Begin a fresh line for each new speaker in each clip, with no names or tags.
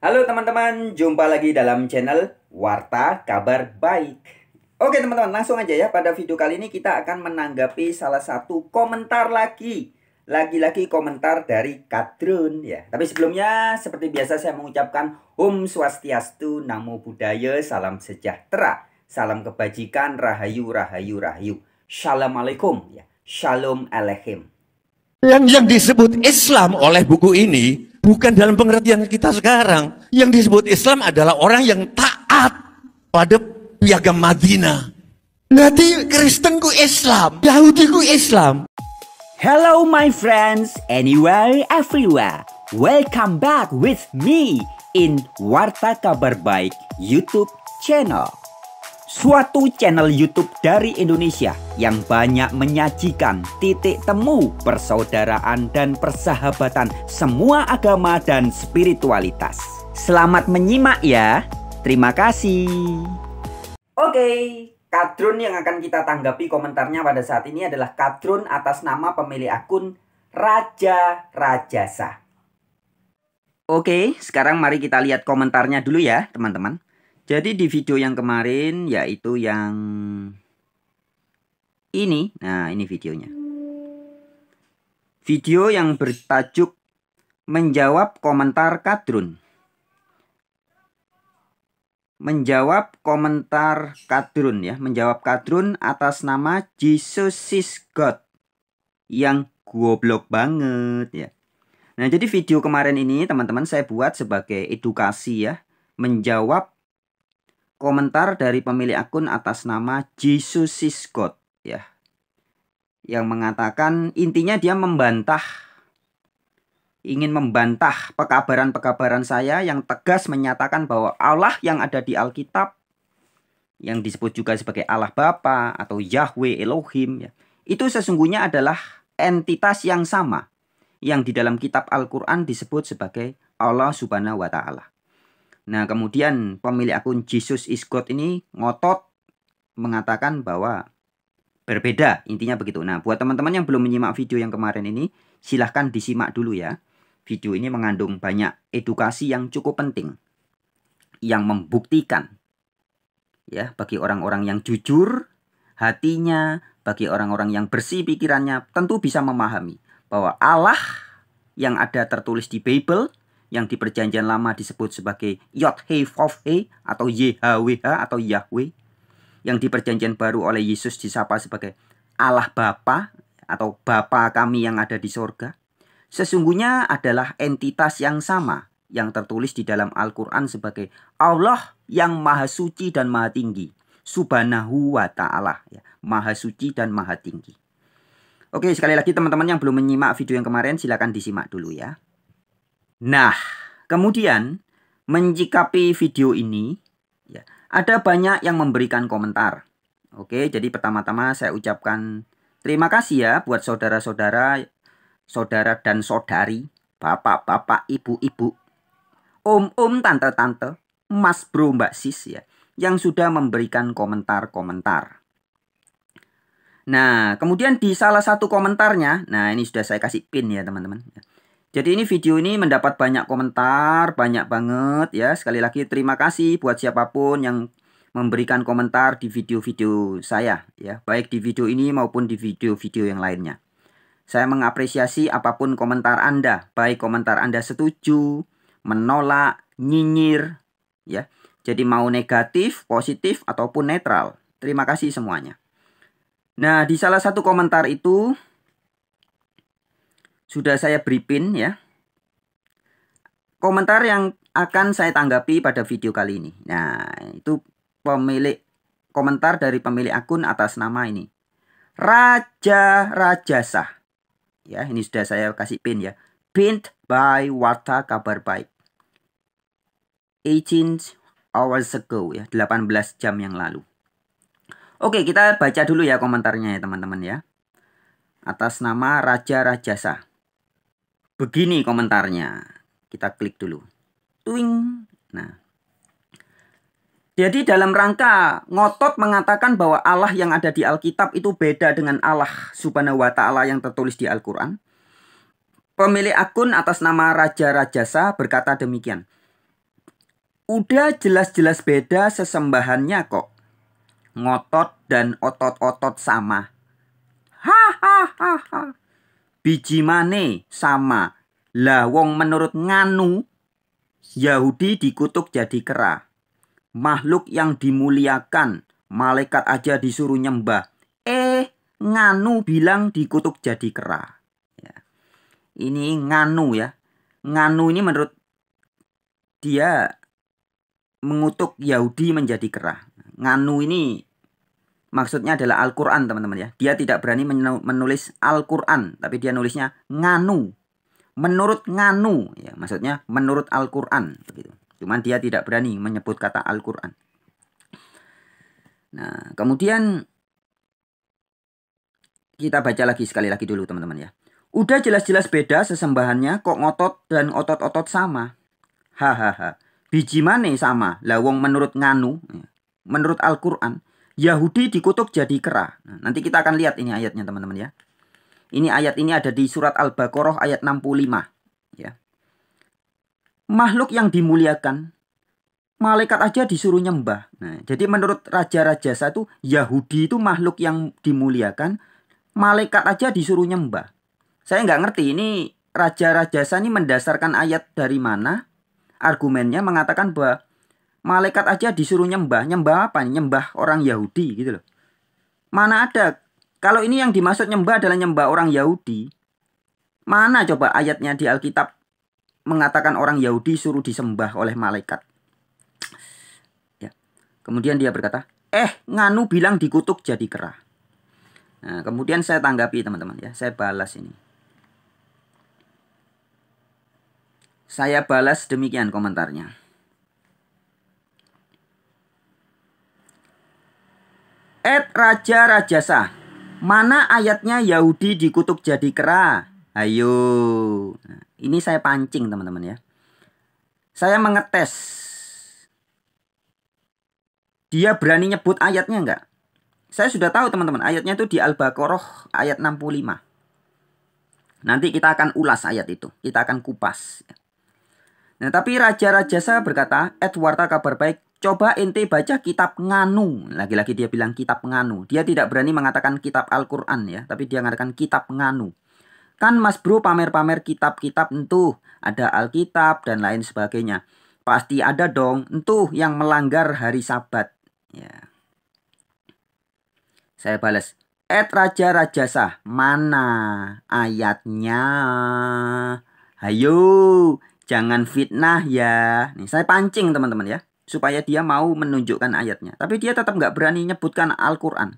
Halo teman-teman, jumpa lagi dalam channel Warta Kabar Baik. Oke teman-teman, langsung aja ya. Pada video kali ini kita akan menanggapi salah satu komentar lagi. Lagi-lagi komentar dari Kadrun ya. Tapi sebelumnya seperti biasa saya mengucapkan Om Swastiastu, Namo Buddhaya, Salam Sejahtera, Salam Kebajikan, Rahayu, Rahayu, Rahayu. Assalamualaikum ya. Shalom Aleichem.
Yang disebut Islam oleh buku ini bukan dalam pengertian kita sekarang. Yang disebut Islam adalah orang yang taat pada piagam Madinah. Nanti Kristenku Islam, Yahudiku Islam.
Hello my friends, anywhere, everywhere. Welcome back with me in Warta Kabar Baik YouTube channel. Suatu channel YouTube dari Indonesia yang banyak menyajikan titik temu persaudaraan dan persahabatan semua agama dan spiritualitas. Selamat menyimak ya. Terima kasih.
Oke, Kadrun yang akan kita tanggapi komentarnya pada saat ini adalah Kadrun atas nama pemilik akun Raja Rajasa. Oke, sekarang mari kita lihat komentarnya dulu ya teman-teman. Jadi di video yang kemarin, yaitu yang ini. Nah, ini videonya. Video yang bertajuk menjawab komentar Kadrun. Menjawab komentar Kadrun ya. Menjawab Kadrun atas nama Jesus is God. Yang goblok banget ya. Nah, jadi video kemarin ini teman-teman saya buat sebagai edukasi ya. Menjawab komentar dari pemilik akun atas nama Jesus is God ya. Yang mengatakan intinya dia ingin membantah pekabaran-pekabaran saya yang tegas menyatakan bahwa Allah yang ada di Alkitab, yang disebut juga sebagai Allah Bapa atau Yahweh Elohim ya, itu sesungguhnya adalah entitas yang sama yang di dalam kitab Al-Quran disebut sebagai Allah Subhanahu wa Ta'ala. Nah, kemudian pemilik akun Jesus is God ini ngotot mengatakan bahwa berbeda, intinya begitu. Nah, buat teman-teman yang belum menyimak video yang kemarin ini, silahkan disimak dulu ya. Video ini mengandung banyak edukasi yang cukup penting, yang membuktikan ya bagi orang-orang yang jujur hatinya, bagi orang-orang yang bersih pikirannya, tentu bisa memahami bahwa Allah yang ada tertulis di Bible, yang di perjanjian lama disebut sebagai Yod-Heh-Vav-Heh atau YHWH atau Yahweh, yang di perjanjian baru oleh Yesus disapa sebagai Allah Bapa atau Bapa kami yang ada di sorga, sesungguhnya adalah entitas yang sama yang tertulis di dalam Al-Quran sebagai Allah yang Maha Suci dan Maha Tinggi, Subhanahu wa Ta'ala ya, Maha Suci dan Maha Tinggi. Oke, sekali lagi teman-teman yang belum menyimak video yang kemarin silakan disimak dulu ya. Nah, kemudian menyikapi video ini ya, ada banyak yang memberikan komentar. Oke, jadi pertama-tama saya ucapkan terima kasih ya buat saudara-saudara, saudara dan saudari, bapak-bapak, ibu-ibu, om-om, tante-tante, mas bro, mbak sis ya, yang sudah memberikan komentar-komentar. Nah, kemudian di salah satu komentarnya, nah ini sudah saya kasih pin ya teman-teman. Jadi ini video ini mendapat banyak komentar, banyak banget ya. Sekali lagi terima kasih buat siapapun yang memberikan komentar di video-video saya ya. Baik di video ini maupun di video-video yang lainnya. Saya mengapresiasi apapun komentar Anda. Baik komentar Anda setuju, menolak, nyinyir ya. Jadi mau negatif, positif, ataupun netral. Terima kasih semuanya. Nah, di salah satu komentar itu sudah saya beri pin ya. Komentar yang akan saya tanggapi pada video kali ini. Nah, itu pemilik komentar dari pemilik akun atas nama ini. Raja Rajasa. Ya, ini sudah saya kasih pin ya. Pinned by Warta Kabar Baik. 18 hours ago ya, 18 jam yang lalu. Oke, kita baca dulu ya komentarnya ya teman-teman ya. Atas nama Raja Rajasa. Begini komentarnya. Kita klik dulu. Twing. Nah. Jadi dalam rangka ngotot mengatakan bahwa Allah yang ada di Alkitab itu beda dengan Allah Subhanahu wa Ta'ala yang tertulis di Al-Quran. Pemilik akun atas nama Raja Rajasa berkata demikian. Udah jelas-jelas beda sesembahannya kok. Ngotot dan otot-otot sama. Hahaha. Biji mane sama. Lah wong menurut nganu, Yahudi dikutuk jadi kera. Makhluk yang dimuliakan, malaikat aja disuruh nyembah. Nganu bilang dikutuk jadi kera. Ya. Ini nganu ya. Nganu ini menurut dia mengutuk Yahudi menjadi kera. Nganu ini maksudnya adalah Al-Quran, teman-teman ya. Dia tidak berani menulis Al-Quran, tapi dia nulisnya nganu. Menurut nganu, ya, maksudnya menurut Al-Quran. Begitu. Cuman dia tidak berani menyebut kata Al-Quran. Nah, kemudian kita baca lagi sekali lagi dulu, teman-teman ya. Udah jelas-jelas beda sesembahannya, kok ngotot dan otot-otot sama. Hahaha. Biji mane sama. Lah wong menurut nganu, menurut Al-Quran, Yahudi dikutuk jadi kera. Nah, nanti kita akan lihat ini ayatnya, teman-teman ya. Ini ayat ini ada di surat Al-Baqarah ayat 65. Ya. Makhluk yang dimuliakan, malaikat aja disuruh nyembah. Nah, jadi menurut raja-raja satu, Yahudi itu makhluk yang dimuliakan, malaikat aja disuruh nyembah. Saya nggak ngerti ini raja-raja ini mendasarkan ayat dari mana. Argumennya mengatakan bahwa malaikat aja disuruh nyembah. Nyembah apa? Nyembah orang Yahudi gitu loh. Mana ada. Kalau ini yang dimaksud nyembah adalah nyembah orang Yahudi. Mana coba ayatnya di Alkitab mengatakan orang Yahudi suruh disembah oleh malaikat. Ya. Kemudian dia berkata, nganu bilang dikutuk jadi kera. Nah, kemudian saya tanggapi, teman-teman ya. Saya balas ini. Saya balas demikian komentarnya. Raja Rajasa. Mana ayatnya Yahudi dikutuk jadi kera? Ayo. Nah, ini saya pancing, teman-teman ya. Saya mengetes. Dia berani nyebut ayatnya enggak? Saya sudah tahu, teman-teman. Ayatnya itu di Al-Baqarah ayat 65. Nanti kita akan ulas ayat itu. Kita akan kupas. Nah, tapi Raja Rajasa berkata, Warta Kabar Baik, coba ente baca kitab nganu. Lagi-lagi dia bilang kitab nganu. Dia tidak berani mengatakan kitab Al-Quran ya. Tapi dia mengatakan kitab nganu. Kan Mas Bro pamer-pamer kitab-kitab entuh. Ada Alkitab dan lain sebagainya. Pasti ada dong entuh yang melanggar hari Sabat. Ya. Saya balas. Raja Rajasa. Mana ayatnya? Hayo. Jangan fitnah ya. Nih, saya pancing, teman-teman ya. Supaya dia mau menunjukkan ayatnya. Tapi dia tetap nggak berani nyebutkan Al-Quran.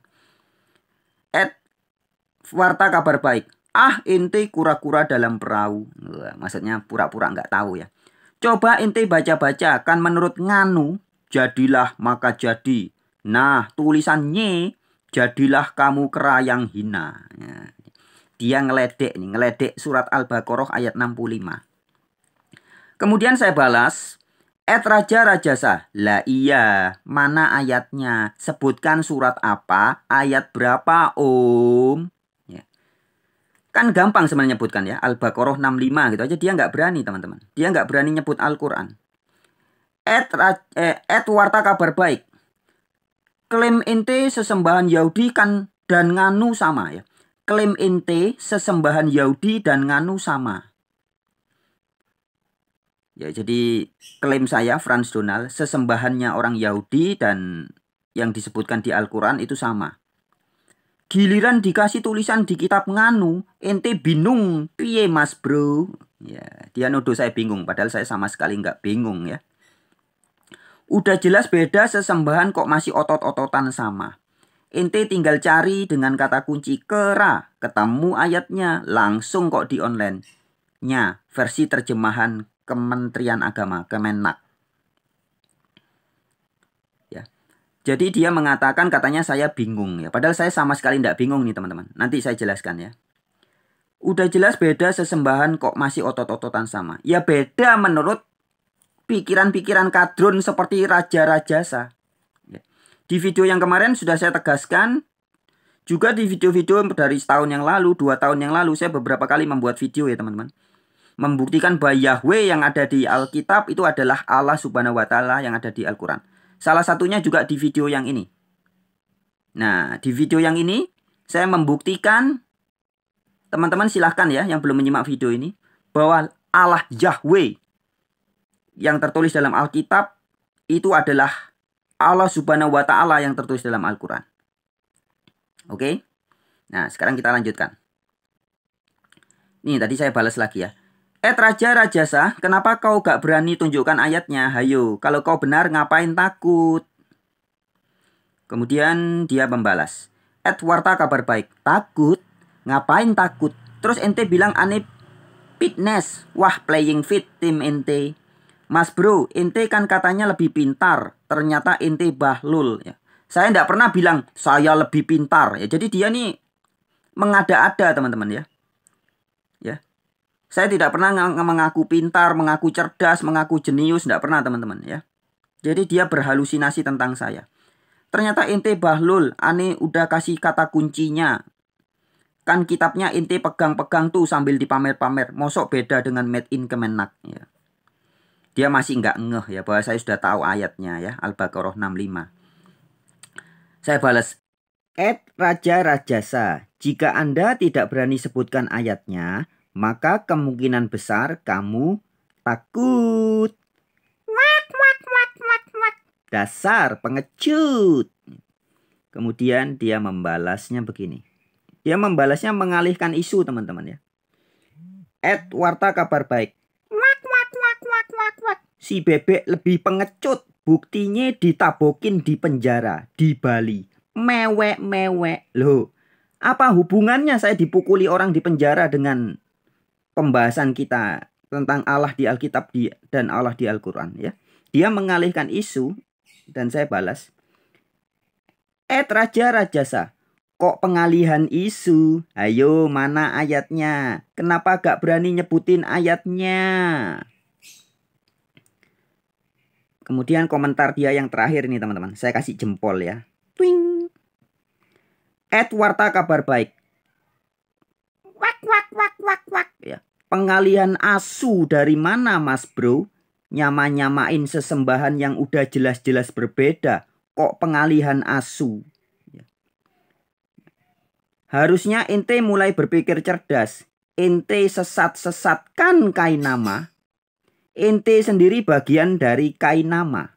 Warta Kabar Baik. Ente kura-kura dalam perahu. Maksudnya pura-pura nggak tahu ya. Coba ente baca-baca. Kan menurut nganu, jadilah maka jadi. Nah, tulisannya, jadilah kamu kera yang hina. Ya. Dia ngeledek nih. Ngeledek surat Al-Baqarah ayat 65. Kemudian saya balas, Raja Rajasa. Lah iya, mana ayatnya? Sebutkan surat apa? Ayat berapa, Om? Ya. Kan gampang sebenarnya nyebutkan ya. Al-Baqarah 65 gitu aja. Dia nggak berani, teman-teman. Dia nggak berani nyebut Al-Quran. Warta Kabar Baik. Klaim ente sesembahan Yahudi kan dan nganu sama ya. Klaim ente sesembahan Yahudi dan nganu sama. Ya, jadi klaim saya, Frans Donald, sesembahannya orang Yahudi dan yang disebutkan di Al-Quran itu sama. Giliran dikasih tulisan di kitab nganu, ente bingung, piye Mas Bro? Ya, dia nuduh saya bingung, padahal saya sama sekali nggak bingung ya. Udah jelas beda sesembahan kok masih otot-ototan sama. Ente tinggal cari dengan kata kunci kera, ketemu ayatnya, langsung kok di online-nya, versi terjemahan Kementerian Agama, Kemenak. Ya. Jadi dia mengatakan katanya saya bingung ya. Padahal saya sama sekali tidak bingung nih, teman-teman. Nanti saya jelaskan ya. Udah jelas beda sesembahan kok masih otot-ototan sama. Ya beda menurut pikiran-pikiran kadrun seperti Raja Rajasa. Ya. Di video yang kemarin sudah saya tegaskan. Juga di video-video dari setahun yang lalu, 2 tahun yang lalu, saya beberapa kali membuat video ya, teman-teman. membuktikan bahwa Yahweh yang ada di Alkitab itu adalah Allah Subhanahu wa Ta'ala yang ada di Al-Quran. Salah satunya juga di video yang ini. Nah, di video yang ini saya membuktikan, teman-teman silahkan ya yang belum menyimak video ini, bahwa Allah Yahweh yang tertulis dalam Alkitab itu adalah Allah Subhanahu wa Ta'ala yang tertulis dalam Al-Quran. Oke? Nah, sekarang kita lanjutkan. Nih, tadi saya balas lagi ya. Raja Rajasa, kenapa kau gak berani tunjukkan ayatnya? Hayo, kalau kau benar ngapain takut? Kemudian dia membalas. Warta kabar baik. Takut? Ngapain takut? Terus ente bilang aneh fitness. Wah, playing fit tim ente. Mas bro, ente kan katanya lebih pintar. Ternyata ente bahlul ya. Saya tidak pernah bilang saya lebih pintar ya. Jadi dia nih mengada-ada teman-teman ya. Ya. Saya tidak pernah mengaku pintar, mengaku cerdas, mengaku jenius, tidak pernah teman-teman ya. Jadi dia berhalusinasi tentang saya. Ternyata ente bahlul, aneh udah kasih kata kuncinya. Kan kitabnya ente pegang-pegang tuh sambil dipamer-pamer. Mosok beda dengan made in Kemenak ya. Dia masih nggak ngeh ya bahwa saya sudah tahu ayatnya ya, Al-Baqarah 65. Saya balas, Raja Rajasa, jika Anda tidak berani sebutkan ayatnya, maka kemungkinan besar kamu takut. Wak, wak, wak, wak, wak. Dasar pengecut. Kemudian dia membalasnya begini. Dia membalasnya mengalihkan isu teman-teman ya. Warta kabar baik. Wak, wak, wak, wak, wak, wak. Si bebek lebih pengecut. Buktinya ditabokin di penjara di Bali. Mewek-mewek. Loh, apa hubungannya saya dipukuli orang di penjara dengan pembahasan kita tentang Allah di Alkitab dan Allah di Al-Quran ya. Dia mengalihkan isu dan saya balas. Raja Rajasa, kok pengalihan isu? Ayo mana ayatnya? Kenapa gak berani nyebutin ayatnya? Kemudian komentar dia yang terakhir ini teman-teman. Saya kasih jempol ya. Twing. Warta kabar baik. Wak, wak, wak, wak, wak. Ya. Pengalihan asu dari mana mas bro? Nyama-nyamain sesembahan yang udah jelas-jelas berbeda. Kok pengalihan asu? Ya. Harusnya ente mulai berpikir cerdas. Ente sesat-sesatkan Kainama. Ente sendiri bagian dari Kainama.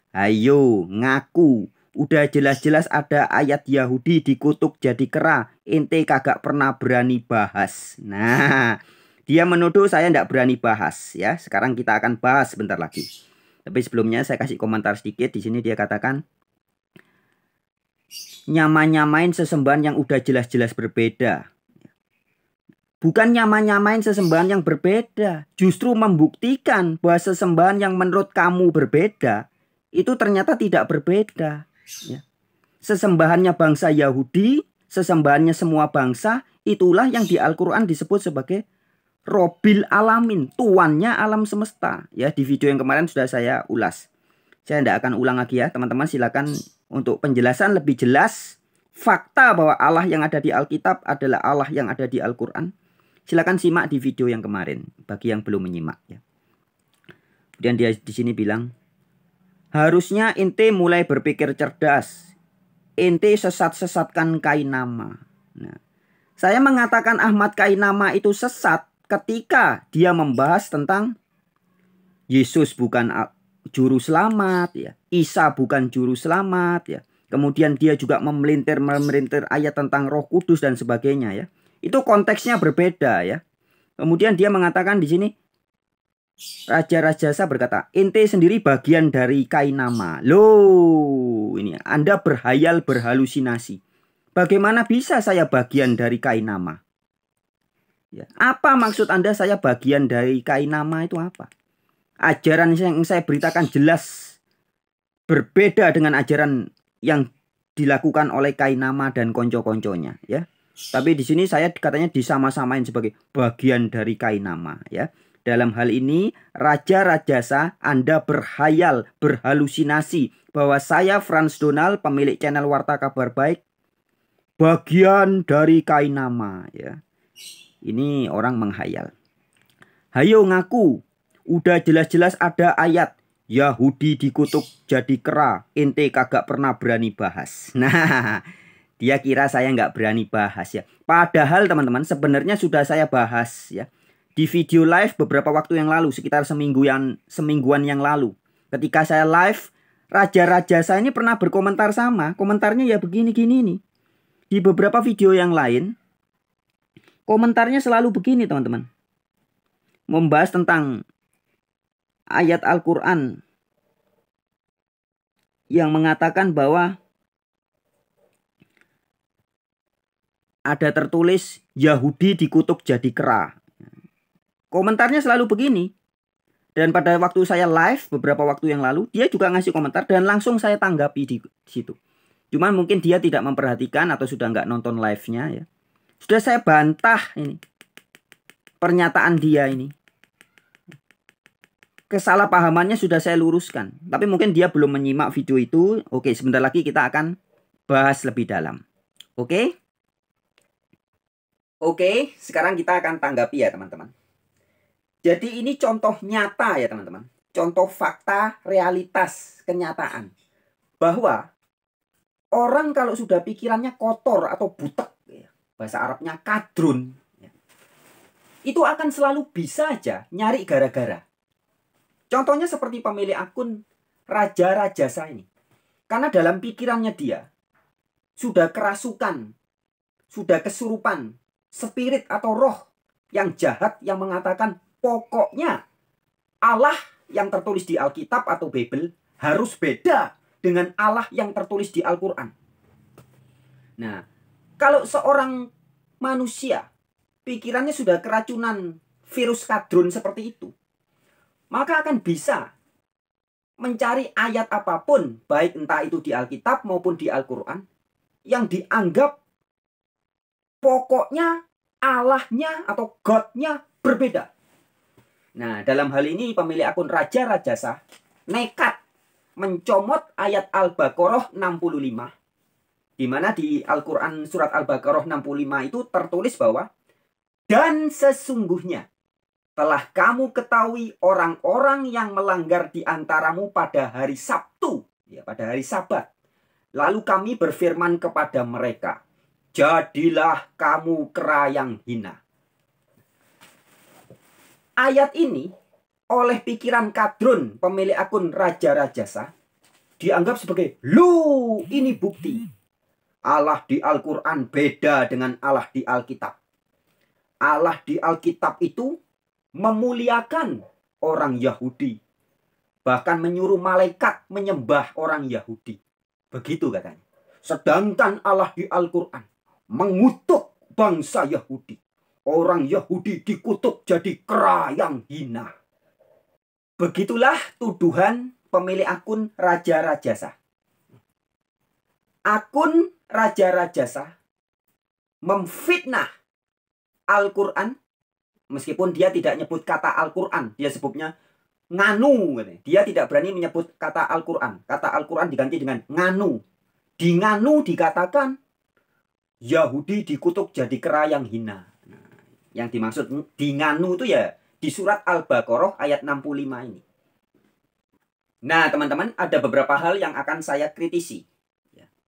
Ayo ngaku. Udah jelas-jelas ada ayat Yahudi dikutuk jadi kera. Ente kagak pernah berani bahas. Nah, dia menuduh saya tidak berani bahas ya. Sekarang kita akan bahas sebentar lagi. Tapi sebelumnya saya kasih komentar sedikit. Di sini dia katakan, nyama-nyamain sesembahan yang udah jelas-jelas berbeda. Bukan nyama-nyamain sesembahan yang berbeda. Justru membuktikan bahwa sesembahan yang menurut kamu berbeda itu ternyata tidak berbeda. Ya. Sesembahannya bangsa Yahudi, sesembahannya semua bangsa, itulah yang di Al-Quran disebut sebagai Robil Alamin, tuannya alam semesta. Ya, di video yang kemarin sudah saya ulas. Saya tidak akan ulang lagi ya, teman-teman. Silakan untuk penjelasan lebih jelas fakta bahwa Allah yang ada di Alkitab adalah Allah yang ada di Al-Quran. Silakan simak di video yang kemarin bagi yang belum menyimak ya. Kemudian dia di sini bilang, harusnya ente mulai berpikir cerdas. Ente sesat-sesatkan Kainama. Nah, saya mengatakan Ahmad Kainama itu sesat ketika dia membahas tentang Yesus bukan juru selamat ya. Isa bukan juru selamat ya. Kemudian dia juga memelintir ayat tentang Roh Kudus dan sebagainya ya. Itu konteksnya berbeda ya. Kemudian dia mengatakan di sini, Raja Rajasa berkata, ente sendiri bagian dari Kainama. Loh, ini Anda berhayal, berhalusinasi. Bagaimana bisa saya bagian dari Kainama? Ya, apa maksud Anda saya bagian dari Kainama itu apa? Ajaran yang saya beritakan jelas berbeda dengan ajaran yang dilakukan oleh Kainama dan konco-konconya ya. Tapi di sini saya katanya disama-samain sebagai bagian dari Kainama ya. Dalam hal ini Raja Rajasa, Anda berhayal, berhalusinasi bahwa saya Frans Donald, pemilik channel Warta Kabar Baik, bagian dari Kainama ya. Ini orang menghayal. Hayo ngaku. Udah jelas-jelas ada ayat Yahudi dikutuk jadi kera, ente kagak pernah berani bahas. Nah, dia kira saya nggak berani bahas ya. Padahal teman-teman sebenarnya sudah saya bahas ya. Di video live beberapa waktu yang lalu, sekitar semingguan yang lalu. Ketika saya live, raja-raja saya ini pernah berkomentar sama. Komentarnya ya begini-gini nih. Di beberapa video yang lain, komentarnya selalu begini teman-teman. Membahas tentang ayat Al-Quran yang mengatakan bahwa ada tertulis Yahudi dikutuk jadi kera. Komentarnya selalu begini. Dan pada waktu saya live beberapa waktu yang lalu, dia juga ngasih komentar dan langsung saya tanggapi di situ. Cuman mungkin dia tidak memperhatikan atau sudah nggak nonton live-nya ya. Sudah saya bantah ini pernyataan dia ini. Kesalahpahamannya sudah saya luruskan. Tapi mungkin dia belum menyimak video itu. Oke, sebentar lagi kita akan bahas lebih dalam. Oke? Oke, sekarang kita akan tanggapi ya teman-teman. Jadi ini contoh nyata ya teman-teman. Contoh fakta, realitas, kenyataan. Bahwa orang kalau sudah pikirannya kotor atau butek, ya, bahasa Arabnya kadrun, ya, itu akan selalu bisa aja nyari gara-gara. Contohnya seperti pemilik akun Raja Rajasa ini. Karena dalam pikirannya dia sudah kerasukan, sudah kesurupan, spirit atau roh yang jahat yang mengatakan pokoknya Allah yang tertulis di Alkitab atau Bible harus beda dengan Allah yang tertulis di Al-Quran. Nah, kalau seorang manusia pikirannya sudah keracunan virus kadrun seperti itu, maka akan bisa mencari ayat apapun, baik entah itu di Alkitab maupun di Al-Quran, yang dianggap pokoknya Allahnya atau God-nya berbeda. Nah, dalam hal ini pemilik akun Raja Rajasa nekat mencomot ayat Al-Baqarah 65. Di mana di Al-Quran surat Al-Baqarah 65 itu tertulis bahwa dan sesungguhnya telah kamu ketahui orang-orang yang melanggar di antaramu pada hari Sabtu, ya, pada hari Sabat. Lalu kami berfirman kepada mereka, jadilah kamu kera yang hina. Ayat ini oleh pikiran kadrun pemilik akun Raja Rajasa dianggap sebagai, lu ini bukti Allah di Al-Quran beda dengan Allah di Alkitab. Allah di Alkitab itu memuliakan orang Yahudi. Bahkan menyuruh malaikat menyembah orang Yahudi. Begitu katanya. Sedangkan Allah di Al-Quran mengutuk bangsa Yahudi. Orang Yahudi dikutuk jadi kera yang hina. Begitulah tuduhan pemilik akun Raja Rajasa. Akun Raja Rajasa memfitnah Al-Quran. Meskipun dia tidak nyebut kata Al-Quran, dia sebutnya nganu. Dia tidak berani menyebut kata Al-Quran. Kata Al-Quran diganti dengan nganu. Di nganu dikatakan Yahudi dikutuk jadi kera yang hina. Nah, yang dimaksud di nganu itu ya di surat Al-Baqarah ayat 65 ini. Nah teman-teman, ada beberapa hal yang akan saya kritisi.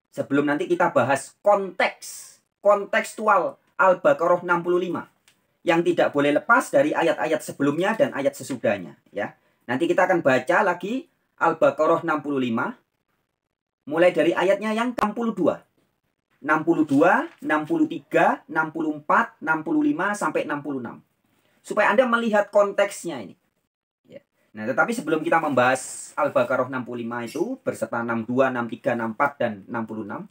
Sebelum nanti kita bahas kontekstual Al-Baqarah 65. Yang tidak boleh lepas dari ayat-ayat sebelumnya dan ayat sesudahnya, ya. Nanti kita akan baca lagi Al-Baqarah 65 mulai dari ayatnya yang 62. 62, 63, 64, 65 sampai 66. Supaya Anda melihat konteksnya ini. Ya. Nah, tetapi sebelum kita membahas Al-Baqarah 65 itu berserta 62, 63, 64 dan 66,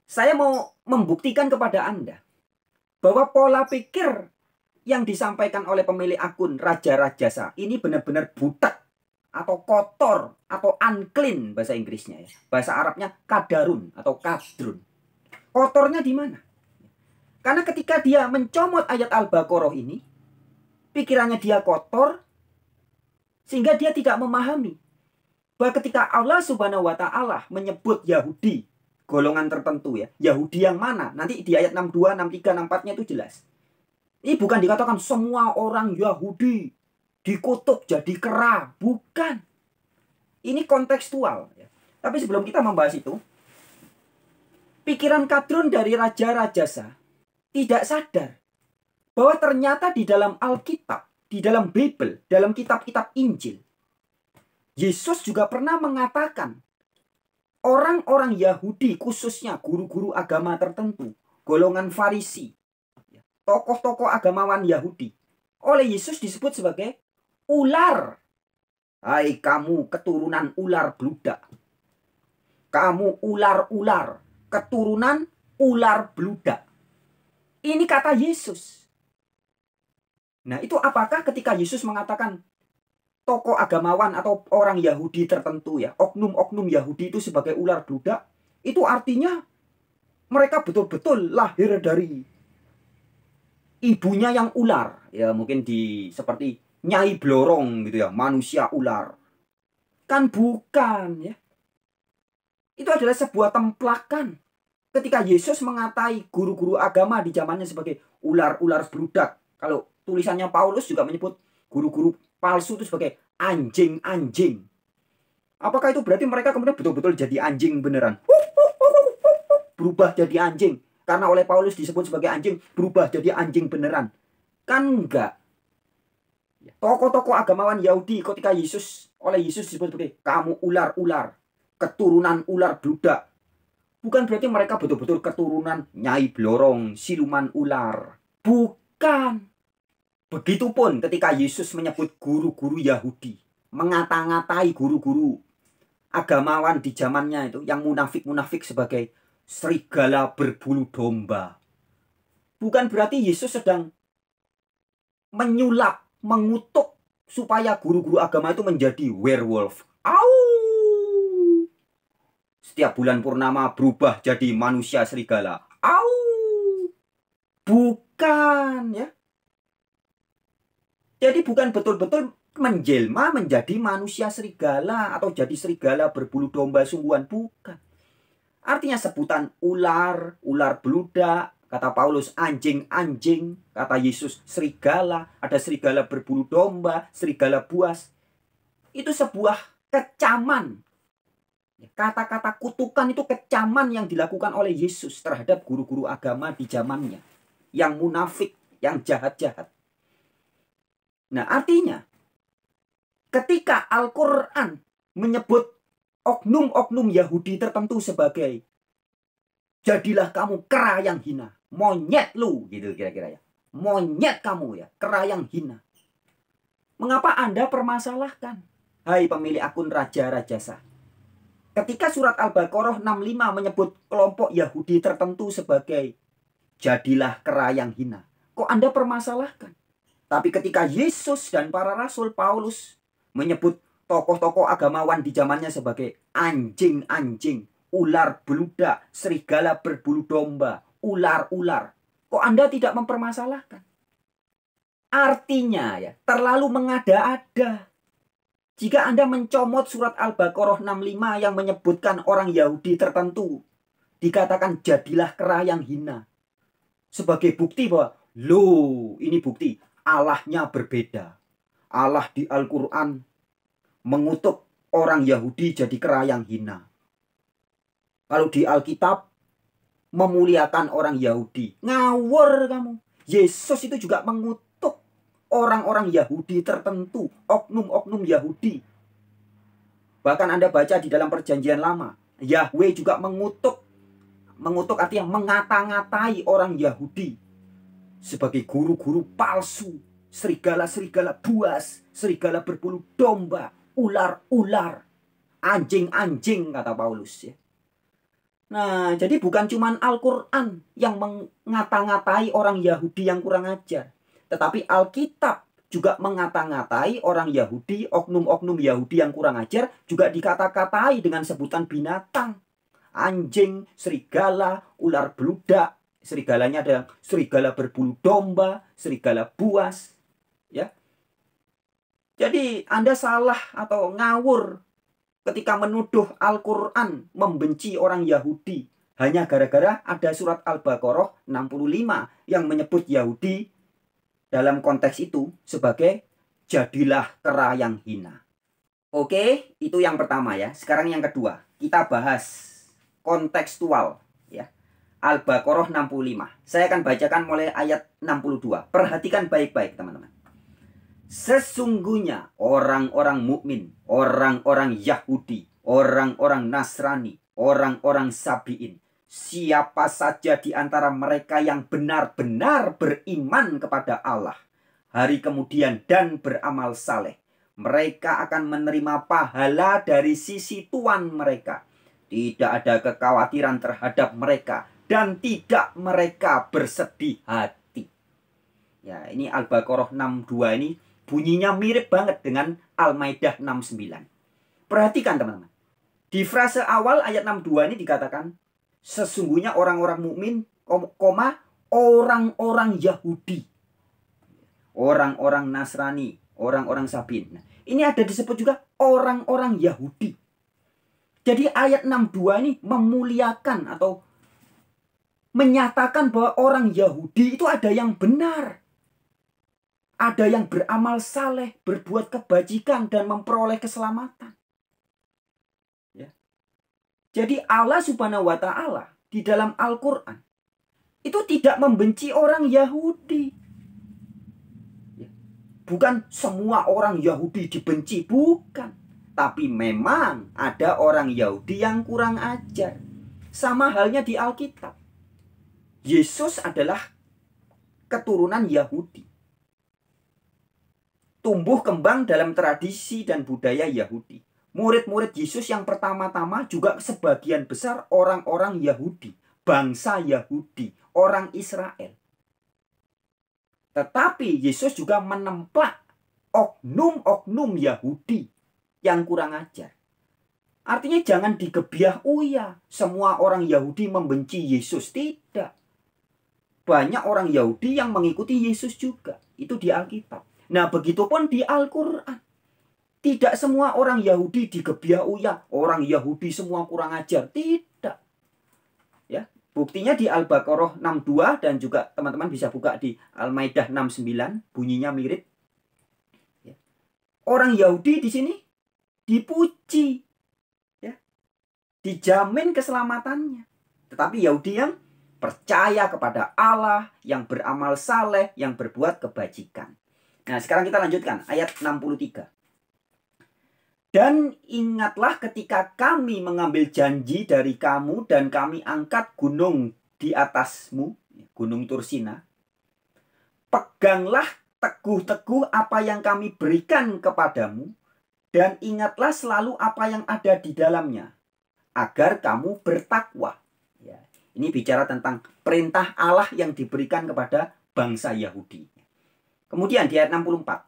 saya mau membuktikan kepada Anda bahwa pola pikir yang disampaikan oleh pemilik akun Raja Rajasa ini benar-benar butek atau kotor atau unclean bahasa Inggrisnya ya. Bahasa Arabnya kadarun atau kadrun. Kotornya di mana? Karena ketika dia mencomot ayat Al-Baqarah ini, pikirannya dia kotor sehingga dia tidak memahami bahwa ketika Allah Subhanahu wa taala menyebut Yahudi golongan tertentu ya. Yahudi yang mana? Nanti di ayat 62, 63, 64-nya itu jelas. Ini bukan dikatakan semua orang Yahudi dikutuk jadi kera. Bukan. Ini kontekstual. Tapi sebelum kita membahas itu, pikiran Kadron dari Raja Rajasa tidak sadar bahwa ternyata di dalam Alkitab, di dalam Bible, dalam kitab-kitab Injil, Yesus juga pernah mengatakan orang-orang Yahudi, khususnya guru-guru agama tertentu, golongan Farisi, tokoh-tokoh agamawan Yahudi, oleh Yesus disebut sebagai ular. Hai kamu keturunan ular bludak. Kamu ular-ular, keturunan ular bludak. Ini kata Yesus. Nah, itu apakah ketika Yesus mengatakan tokoh agamawan atau orang Yahudi tertentu ya, oknum-oknum Yahudi itu sebagai ular bludak, itu artinya mereka betul-betul lahir dari ibunya yang ular. Ya, mungkin seperti Nyai Blorong gitu ya, manusia ular. Kan bukan ya. Itu adalah sebuah templakan. Ketika Yesus mengatai guru-guru agama di zamannya sebagai ular-ular bludak. Kalau tulisannya Paulus juga menyebut guru-guru palsu itu sebagai anjing-anjing. Apakah itu berarti mereka kemudian betul-betul jadi anjing beneran? Berubah jadi anjing. Karena oleh Paulus disebut sebagai anjing, berubah jadi anjing beneran. Kan enggak. Tokoh-tokoh agamawan Yahudi ketika oleh Yesus disebut sebagai kamu ular-ular, keturunan ular bludak. Bukan berarti mereka betul-betul keturunan Nyai Blorong, siluman ular. Bukan. Begitupun ketika Yesus menyebut guru-guru Yahudi, mengata-ngatai guru-guru agamawan di zamannya itu, yang munafik-munafik sebagai serigala berbulu domba. Bukan berarti Yesus sedang menyulap, mengutuk supaya guru-guru agama itu menjadi werewolf. Au! Setiap bulan purnama berubah jadi manusia serigala. Au! Bukan ya. Jadi bukan betul-betul menjelma menjadi manusia serigala atau jadi serigala berbulu domba sungguhan. Bukan. Artinya sebutan ular, ular beludak, kata Paulus anjing-anjing, kata Yesus serigala, ada serigala berbulu domba, serigala buas. Itu sebuah kecaman. Kata-kata kutukan itu kecaman yang dilakukan oleh Yesus terhadap guru-guru agama di zamannya. Yang munafik, yang jahat-jahat. Nah, artinya ketika Al-Quran menyebut oknum-oknum Yahudi tertentu sebagai jadilah kamu kera yang hina, monyet lu, gitu kira-kira ya. Monyet kamu ya, kera yang hina. Mengapa Anda permasalahkan? Hai pemilik akun Raja Rajasa. Ketika surat Al-Baqarah 65 menyebut kelompok Yahudi tertentu sebagai jadilah kera yang hina, kok Anda permasalahkan? Tapi ketika Yesus dan para rasul Paulus menyebut tokoh-tokoh agamawan di zamannya sebagai anjing-anjing, ular beludak, serigala berbulu domba, ular-ular, kok Anda tidak mempermasalahkan? Artinya ya, terlalu mengada-ada. Jika Anda mencomot surat Al-Baqarah 65 yang menyebutkan orang Yahudi tertentu dikatakan jadilah kera yang hina sebagai bukti bahwa loh, ini bukti Allahnya berbeda. Allah di Al-Quran mengutuk orang Yahudi jadi kera yang hina. Kalau di Alkitab memuliakan orang Yahudi. Ngawur kamu. Yesus itu juga mengutuk orang-orang Yahudi tertentu. Oknum-oknum Yahudi. Bahkan Anda baca di dalam perjanjian lama. Yahweh juga mengutuk. Mengutuk artinya mengata-ngatai orang Yahudi sebagai guru-guru palsu, serigala-serigala buas, serigala berbulu domba, ular-ular, anjing-anjing, kata Paulus ya. Nah, jadi bukan cuma Al-Quran yang mengata-ngatai orang Yahudi yang kurang ajar, tetapi Alkitab juga mengata-ngatai orang Yahudi, oknum-oknum Yahudi yang kurang ajar juga dikata-katai dengan sebutan binatang, anjing, serigala, ular beludak. Serigalanya ada serigala berbulu domba, serigala buas, ya. Jadi Anda salah atau ngawur ketika menuduh Al-Quran membenci orang Yahudi hanya gara-gara ada surat Al-Baqarah 65 yang menyebut Yahudi dalam konteks itu sebagai jadilah kera yang hina. Oke, itu yang pertama ya. Sekarang yang kedua, kita bahas kontekstual ya. Al-Baqarah 65. Saya akan bacakan mulai ayat 62. Perhatikan baik-baik teman-teman. Sesungguhnya orang-orang mukmin, orang-orang Yahudi, orang-orang Nasrani, orang-orang Sabi'in, siapa saja di antara mereka yang benar-benar beriman kepada Allah, hari kemudian dan beramal saleh, mereka akan menerima pahala dari sisi Tuhan mereka. Tidak ada kekhawatiran terhadap mereka dan tidak mereka bersedih hati. Ya, ini Al-Baqarah 62 ini bunyinya mirip banget dengan Al-Maidah 69. Perhatikan teman-teman. Di frase awal ayat 62 ini dikatakan, sesungguhnya orang-orang mukmin, orang-orang Yahudi, orang-orang Nasrani, orang-orang Sabi'in. Nah, ini ada disebut juga orang-orang Yahudi. Jadi ayat 62 ini memuliakan atau menyatakan bahwa orang Yahudi itu ada yang benar. Ada yang beramal saleh, berbuat kebajikan dan memperoleh keselamatan. Ya. Jadi Allah Subhanahu wa Ta'ala di dalam Al-Quran itu tidak membenci orang Yahudi. Ya. Bukan semua orang Yahudi dibenci, bukan. Tapi memang ada orang Yahudi yang kurang ajar. Sama halnya di Alkitab. Yesus adalah keturunan Yahudi. Tumbuh kembang dalam tradisi dan budaya Yahudi. Murid-murid Yesus yang pertama-tama juga sebagian besar orang-orang Yahudi. Bangsa Yahudi, orang Israel. Tetapi Yesus juga menemplak oknum-oknum Yahudi yang kurang ajar. Artinya jangan digebiah uya. Semua orang Yahudi membenci Yesus. Tidak. Banyak orang Yahudi yang mengikuti Yesus juga. Itu di Alkitab. Nah, begitupun di Al-Quran. Tidak semua orang Yahudi digebiah uya. Orang Yahudi semua kurang ajar. Tidak. Ya, buktinya di Al-Baqarah 62 dan juga teman-teman bisa buka di Al-Maidah 69. Bunyinya mirip. Ya. Orang Yahudi di sini dipuji. Ya. Dijamin keselamatannya. Tetapi Yahudi yang percaya kepada Allah, yang beramal saleh, yang berbuat kebajikan. Nah, sekarang kita lanjutkan ayat 63. Dan ingatlah ketika kami mengambil janji dari kamu dan kami angkat gunung di atasmu, gunung Tursina. Peganglah teguh-teguh apa yang kami berikan kepadamu dan ingatlah selalu apa yang ada di dalamnya agar kamu bertakwa. Ya, ini bicara tentang perintah Allah yang diberikan kepada bangsa Yahudi. Kemudian di ayat 64.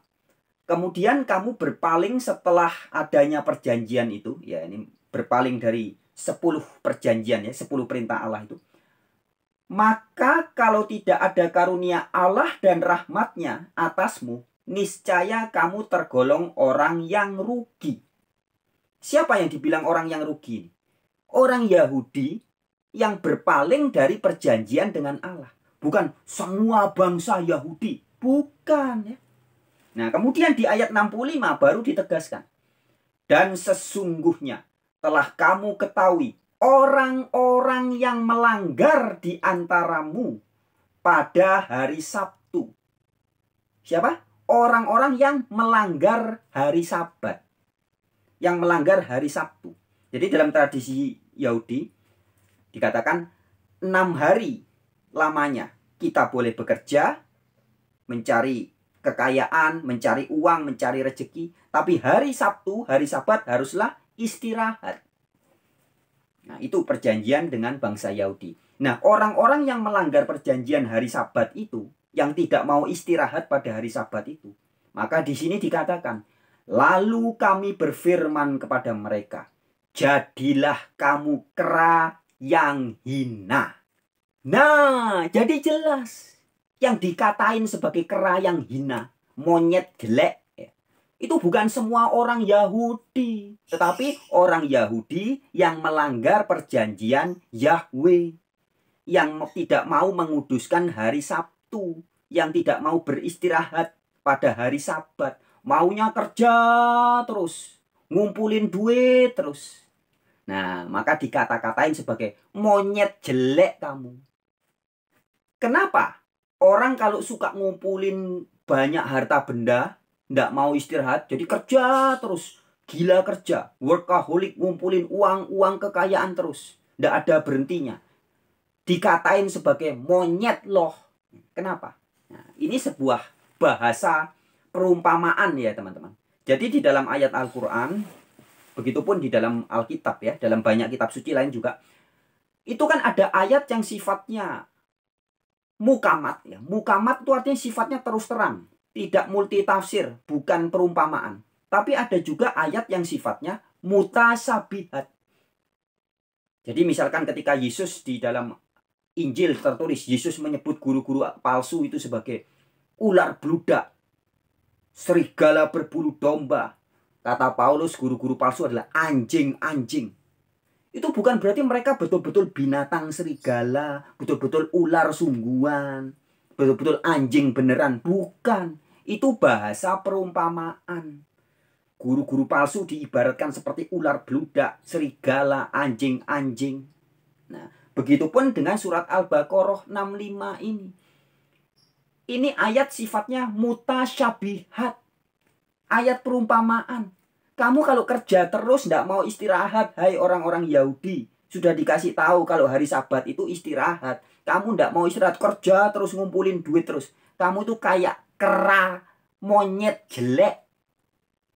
Kemudian kamu berpaling setelah adanya perjanjian itu. Ya, ini berpaling dari 10 perjanjian ya, 10 perintah Allah itu. Maka kalau tidak ada karunia Allah dan rahmatnya atasmu, niscaya kamu tergolong orang yang rugi. Siapa yang dibilang orang yang rugi? Orang Yahudi yang berpaling dari perjanjian dengan Allah. Bukan semua bangsa Yahudi. Bukan ya. Nah, kemudian di ayat 65 baru ditegaskan. Dan sesungguhnya telah kamu ketahui orang-orang yang melanggar di antaramu pada hari Sabtu. Siapa? Orang-orang yang melanggar hari Sabat. Yang melanggar hari Sabtu. Jadi dalam tradisi Yahudi dikatakan 6 hari lamanya kita boleh bekerja, mencari kekayaan, mencari uang, mencari rezeki. Tapi hari Sabtu, hari Sabat haruslah istirahat. Nah, itu perjanjian dengan bangsa Yahudi. Nah, orang-orang yang melanggar perjanjian hari Sabat itu, yang tidak mau istirahat pada hari Sabat itu, maka di sini dikatakan, lalu kami berfirman kepada mereka, jadilah kamu kera yang hina. Nah, jadi jelas. Yang dikatain sebagai kera yang hina, monyet jelek, ya, itu bukan semua orang Yahudi. Tetapi orang Yahudi yang melanggar perjanjian Yahweh. Yang tidak mau menguduskan hari Sabtu. yang tidak mau beristirahat pada hari Sabat. Maunya kerja terus, ngumpulin duit terus. Nah, maka dikata-katain sebagai monyet jelek kamu. Kenapa? Orang kalau suka ngumpulin banyak harta benda, nggak mau istirahat, jadi kerja terus. Gila kerja, workaholic, ngumpulin uang kekayaan terus. Nggak ada berhentinya. Dikatain sebagai monyet loh. Kenapa? Nah, ini sebuah bahasa perumpamaan ya teman-teman. Jadi di dalam ayat Al-Quran, begitupun di dalam Alkitab ya, dalam banyak kitab suci lain juga, itu kan ada ayat yang sifatnya mukamat ya. Mukamat itu artinya sifatnya terus terang, tidak multitafsir, bukan perumpamaan. Tapi ada juga ayat yang sifatnya mutasabihat. Jadi misalkan ketika Yesus di dalam Injil tertulis, Yesus menyebut guru-guru palsu itu sebagai ular bludak, serigala berbulu domba. Kata Paulus, guru-guru palsu adalah anjing-anjing. Itu bukan berarti mereka betul-betul binatang serigala, betul-betul ular sungguhan, betul-betul anjing beneran. Bukan. Itu bahasa perumpamaan. Guru-guru palsu diibaratkan seperti ular bludak, serigala, anjing-anjing. Nah, begitupun dengan surat Al-Baqarah 65 ini. Ini ayat sifatnya mutasyabihat. Ayat perumpamaan. Kamu kalau kerja terus tidak mau istirahat, hai orang-orang Yahudi. Sudah dikasih tahu kalau hari Sabat itu istirahat. Kamu tidak mau istirahat, kerja terus ngumpulin duit terus. Kamu tuh kayak kera, monyet jelek.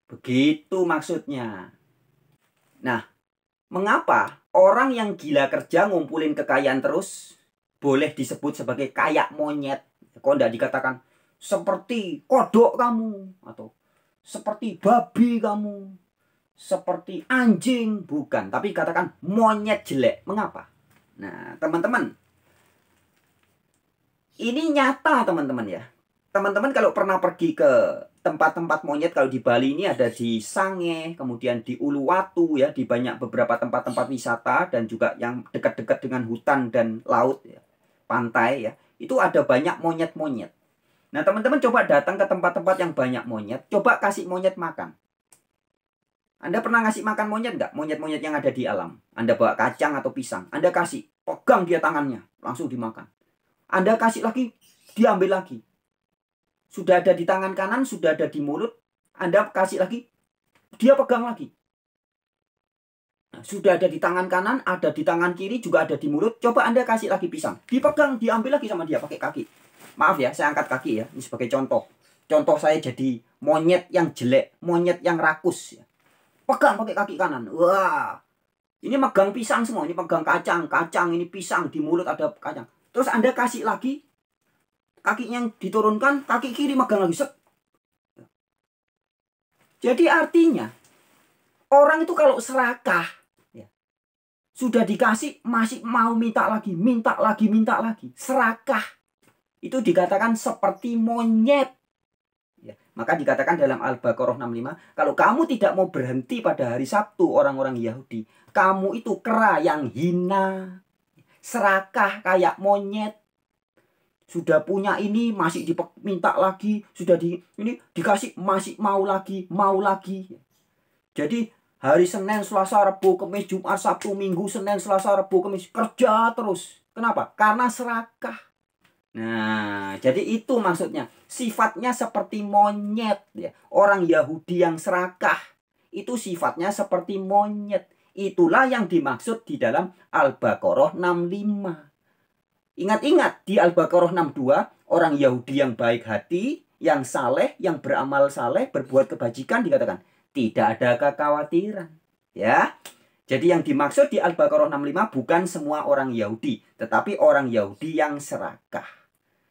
Begitu maksudnya. Nah, mengapa orang yang gila kerja ngumpulin kekayaan terus boleh disebut sebagai kayak monyet? Kok tidak dikatakan seperti kodok kamu, atau seperti babi kamu, seperti anjing? Bukan, tapi katakan monyet jelek. Mengapa? Nah, teman-teman, ini nyata teman-teman ya. Teman-teman kalau pernah pergi ke tempat-tempat monyet, kalau di Bali ini ada di Sange, kemudian di Uluwatu ya, di banyak beberapa tempat-tempat wisata dan juga yang dekat-dekat dengan hutan dan laut ya, pantai ya, itu ada banyak monyet-monyet. Nah teman-teman coba datang ke tempat-tempat yang banyak monyet, coba kasih monyet makan. Anda pernah ngasih makan monyet nggak? Monyet-monyet yang ada di alam. Anda bawa kacang atau pisang, Anda kasih, pegang dia tangannya, langsung dimakan. Anda kasih lagi, diambil lagi. Sudah ada di tangan kanan, sudah ada di mulut, Anda kasih lagi, dia pegang lagi. Nah, sudah ada di tangan kanan, ada di tangan kiri, juga ada di mulut. Coba Anda kasih lagi pisang, dipegang, diambil lagi sama dia pakai kaki. Maaf ya, saya angkat kaki ya, ini sebagai contoh. Contoh saya jadi monyet yang jelek, monyet yang rakus ya. Pegang pakai kaki kanan. Wah, ini megang pisang semua, ini pegang kacang, ini pisang, di mulut ada kacang. Terus Anda kasih lagi, kakinya yang diturunkan, kaki kiri megang lagi. Set. Jadi artinya orang itu kalau serakah ya, sudah dikasih masih mau minta lagi, minta lagi, minta lagi. Serakah itu dikatakan seperti monyet ya. Maka dikatakan dalam Al-Baqarah 65, kalau kamu tidak mau berhenti pada hari Sabtu, orang-orang Yahudi, kamu itu kera yang hina, serakah kayak monyet. Sudah punya ini masih diminta lagi, sudah ini dikasih masih mau lagi, mau lagi. Jadi hari Senin, Selasa, Rabu, Kamis, Jumat, Sabtu, Minggu, Senin, Selasa, Rabu, Kamis, kerja terus. Kenapa? Karena serakah. Nah, jadi itu maksudnya. Sifatnya seperti monyet ya. Orang Yahudi yang serakah itu sifatnya seperti monyet. Itulah yang dimaksud di dalam Al-Baqarah 65. Ingat-ingat di Al-Baqarah 62, orang Yahudi yang baik hati, yang saleh, yang beramal saleh, berbuat kebajikan dikatakan tidak ada kekhawatiran. Ya. Jadi yang dimaksud di Al-Baqarah 65 bukan semua orang Yahudi, tetapi orang Yahudi yang serakah.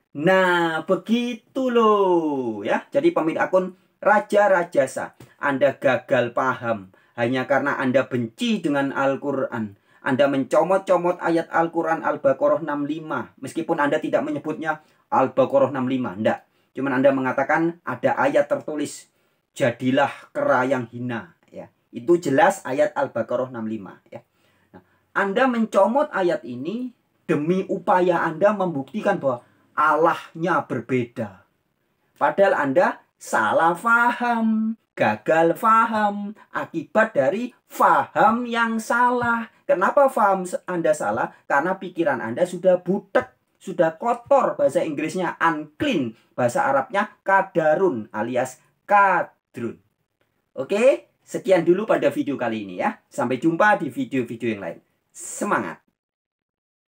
Nah, begitu loh ya. Jadi pemilik akun Raja Rajasa, Anda gagal paham hanya karena Anda benci dengan Al-Quran. Anda mencomot-comot ayat Al-Quran Al-Baqarah 65. Meskipun Anda tidak menyebutnya Al-Baqarah 65. Enggak. Cuman Anda mengatakan ada ayat tertulis, jadilah kera yang hina. Ya. Itu jelas ayat Al-Baqarah 65. Ya. Nah, Anda mencomot ayat ini demi upaya Anda membuktikan bahwa Allahnya berbeda. Padahal Anda salah faham, gagal faham, akibat dari faham yang salah. Kenapa faham Anda salah? Karena pikiran Anda sudah butek, sudah kotor. Bahasa Inggrisnya unclean, bahasa Arabnya kadarun alias kadrun. Oke, sekian dulu pada video kali ini ya. Sampai jumpa di video-video yang lain. Semangat!